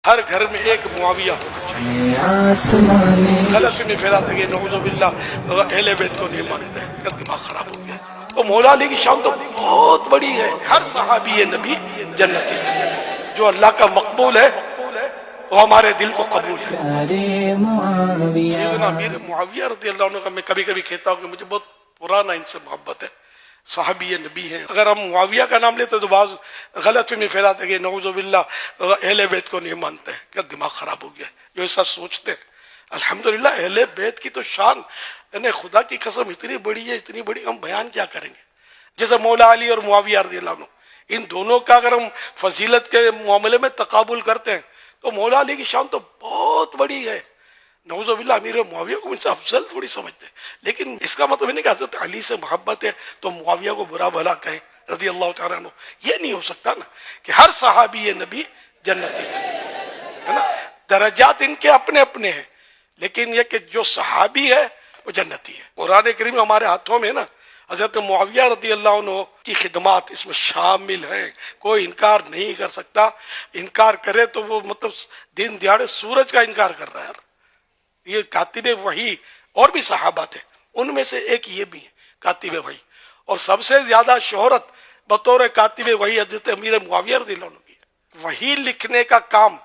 ہر گھر میں ایک معاویہ ہونا چاہیے. غلط فہمی پھیلاتے گئے نعوذ باللہ اہل بیت کو نہیں مانتے، کا دماغ خراب ہو گیا. تو مولا علی کی شان تو بہت بڑی ہے. ہر صحابی نبی جنتی جو اللہ کا مقبول ہے وہ ہمارے دل کو قبول ہے. سیدنا امیر معاویہ رضی اللہ عنہ کا میں کبھی کبھی کہتا ہوں کہ مجھے بہت پرانا ان سے محبت ہے. صحابی نبی ہیں. اگر ہم معاویہ کا نام لیتے تو بعض غلط فہمی پھیلاتے کہ نعوذ باللہ اہل بیت کو نہیں مانتے، کیا دماغ خراب ہو گیا جو ایسا سوچتے ہیں. الحمدللہ اہل بیت کی تو شان یعنی خدا کی قسم اتنی بڑی ہے، اتنی بڑی، ہم بیان کیا کریں گے. جیسے مولا علی اور معاویہ رضی اللہ عنہ، ان دونوں کا اگر ہم فضیلت کے معاملے میں تقابل کرتے ہیں تو مولا علی کی شان تو بہت بڑی ہے. نعوذ باللہ امیر معاویہ کو ان سے افضل تھوڑی سمجھتے ہیں. لیکن اس کا مطلب نہیں کہ حضرت علی سے محبت ہے تو معاویہ کو برا بھلا کہیں رضی اللہ تعالیٰ عنہ. یہ نہیں ہو سکتا نا کہ ہر صحابی نبی جنتی ہے نا. درجات ان کے اپنے اپنے ہیں، لیکن یہ کہ جو صحابی ہے وہ جنتی ہے. قرآن کریم ہمارے ہاتھوں میں نا. حضرت معاویہ رضی اللہ عنہ کی خدمات اس میں شامل ہیں، کوئی انکار نہیں کر سکتا. انکار کرے تو وہ مطلب دن دیہڑے سورج کا انکار کر رہا ہے. یہ کاتب وحی اور بھی صحابہ تھے، ان میں سے ایک یہ بھی ہے کاتب وحی. اور سب سے زیادہ شہرت بطور کاتب وحی حضرت امیر معاویہ رضی اللہ عنہ کی ہے. وحی لکھنے کا کام